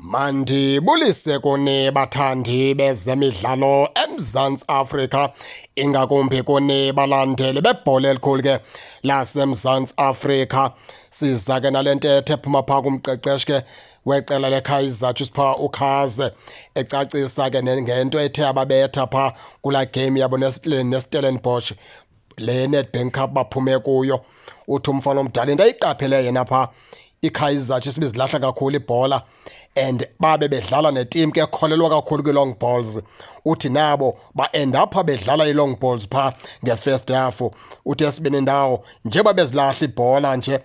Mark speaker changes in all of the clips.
Speaker 1: Mandibulise kuni bathandi bezemidlalo eMzantsi Afrika, ingakumbi kuni balandeli bebhola elikhulu ke laseMzantsi Afrika. Siza ke nale ntetho ephuma phaa kumqeqeshi ke weqela leKaizer Chiefs phaa uKhaze, ecacisa ke ngento ethe ababetha phaa kulaa game yabo neStellenbosch, le Nedbank Cup baphume kuyo. Uthi umfana omdala into ayiqaphele yena phaa iKaizer Chiefs bezilahla kakhulu ibhola and babe bedlala neteam ke ekholelwa kakhulu kwi-long balls. Uthi nabo ba-end apha bedlala i-long balls phaa nge-first half. Uthi esibini ndawo njengoba bezilahla ibhola nje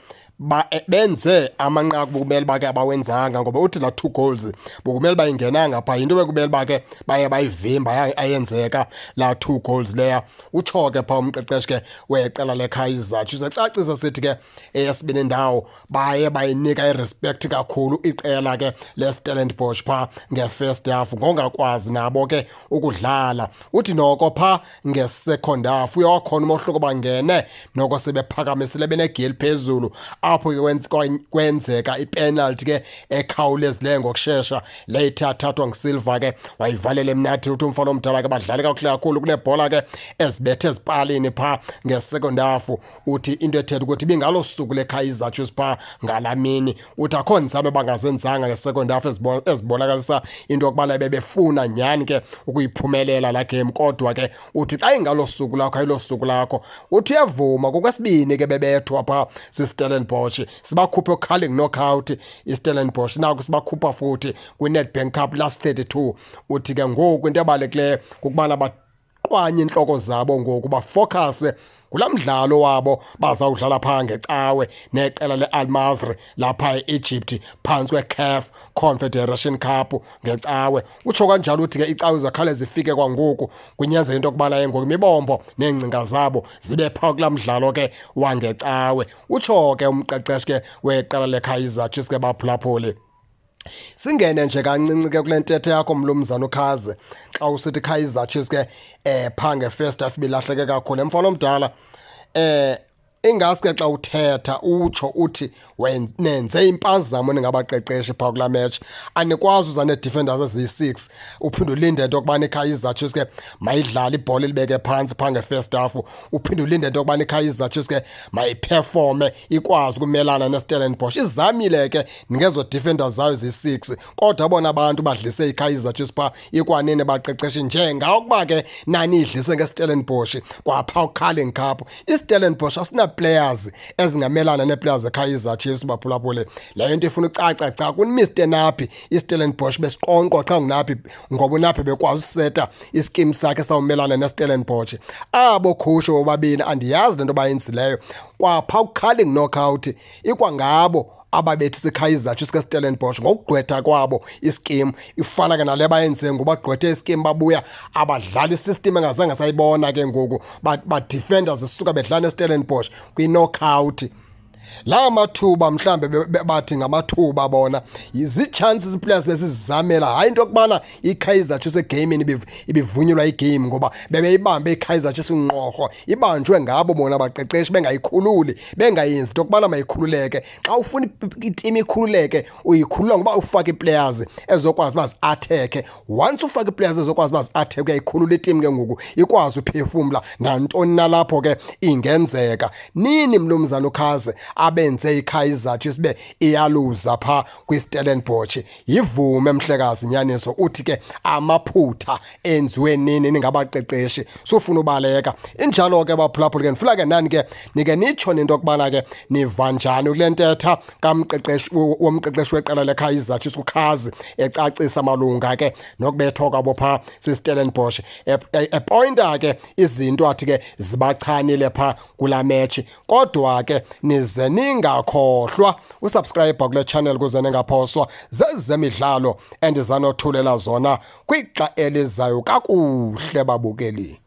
Speaker 1: benze amanqaku bokumele uba ke abawenzanga, ngoba uthi laa 2 goals bokumele uba ingenanga phaa, yinto bekumele uba ke baye bayivimba ayenzeka laa 2 goals leya. Utsho ke phaa umqeqeshi ke weqela leKaizer Chiefs ecacisa sithi ke eyesibini ndawo baye bayinika irespect kakhulu iqela ke leStellenbosch phaa nge-first half ngongakwazi nabo ke ukudlala. Uthi noko phaa nge-second half uyawakhona umohluko bangene noko sebephakamisile benegeli phezulu, apho ke kwenzeka ipenalty ke ekhawulezileyo ngokushesha le ithi athathwa nguSilva ke wayivalela emnathi. Uthi umfana omdala ke badlale kakuhle kakhulu kunebhola ke ezibethe ezipalini phaa nge-second half. Uthi into ethetha ukuthi ibingalo suku leKaizer Chiefs phaa ngalamini. Uthi akho nzame bangazenzanga nge-second half ezibonakalisa into yokubana bebefuna nyhani ke ukuyiphumelela laa game, kodwa ke uthi xa ingalo suku lakho ayilo suku lakho. Uthi uyavuma kokwesibini ke bebethwa phaa siStellenbosch, sibakhuphe okhalling knockout iStellenbosch, naku sibakhupha futhi kwi-Nedbank Cup last 32. Uthi ke ngoku into ebalulekileyo kukubana baqwanye intloko zabo ngoku bafocuse kulaa mdlalo wabo bazawudlala phaa ngecawe neqela le-Al-Masry lapha e-Egypt phantsi kwe-CAF Confederation Cup ngecawe. Utsho kanjalo uthi ke icawe zakhale zifike kwangoku, kunyanzela into yokubana yengoku imibombo neengcinga zabo zibe phaa kulaa mdlalo ke wangecawe. Utsho ke umqeqeshi ke weqela leKaizer Chiefs ke baphulaphuli. Singene nje kancinci ke kule ntetho yakho mlumzana uKhaze, xa usithi iKaizer Chiefs ke phaa nge-first half bilahleke kakhulu. Mfana omdala ingaske xa uthetha utsho uthi nenze impazamo ningabaqeqeshi phaa kulaa match. Anikwazi uza nee-defenders eziyi-6 uphinde ulinde into yokubana iKaizer Chiefs ke mayidlale ibhola ilibeke phantsi phaa nge-first half, uphinde ulinde into yokubana iKaizer Chiefs ke mayiphefome ikwazi ukumelana neStellenbosch. Izamile ke ngezo defenders zayo ziyi-6, kodwa bona abantu badlise iKaizer Chiefs phaa ikwanini baqeqeshi njengakuba ke nani idlise ngeStellenbosch kwaphaa uCarling Cup. iStellenbosch players ezingamelana nee-players zeKaizer Chiefs baphulaphule. Le nto ifuna ucaca kuni-Mr Naphi iStellenbosch besiqonqwa qha nguNaphi, ngoba uNaphi bekwazi useta iskim sakhe sawumelana neStellenbosch. Abo khusho bobabini andiyazi le nto bayenzileyo, kwaphaa uCarling knockout ikwangabo ababethi iKaizer Chiefs keStellenbosch ngokugqwetha kwabo iskim ifana ke nale bayenze ngoba bagqwethe iskim babuya abadlala isystem engazange sayibona ke ngoku ba-defenders zisuka bedlala neStellenbosch kwi-knockout. La mathuba mhlambe bathi ngamathuba bona zii-chances players besizamela, hayi into yokubana iKaizer Chiefs egamini ibivunyelwa igame, ngoba bebeyibambe iKaizer Chiefs ngqorho ibanjwe ngabo bona baqeqeshi bengayikhululi, bengayenzi into yokubana mayikhululeke. Xa ufuna itimu ikhululeke uyikhulula ngoba ufake ii-players ezokwazi uba zi-athekhe. Once ufake ii-players ezokwazi uba zi-athekhe uyayikhulula itimu ke ngoku ikwazi uphefumla nantoni nalapho ke ingenzeka. Nini mlumzana uKhaze abenze iKaizer Chiefs be iyaluza phaa kwiStellenbosch? Yivume mhlekazi nyaniso, uthi ke amaphutha enziwe nini ningabaqeqeshi sufuna ubaleka. Injalo ke baphulaphuli ke ndifuna ke nani ke nike nitsho nento yokubana ke niva njani kule ntetha womqeqeshi weqela leKaizer Chiefs uKhaze ecacisa malunga ke nokubethwa kwabo phaa siStellenbosch, epointa ke izinto athi ke zibachanile phaa kulaa match. Kodwa ke nize ningakhohlwa usubscribe kule channel kuze ningaphoswa zezemidlalo endizanothulela zona kwixa elizayo kakuhle babukeli.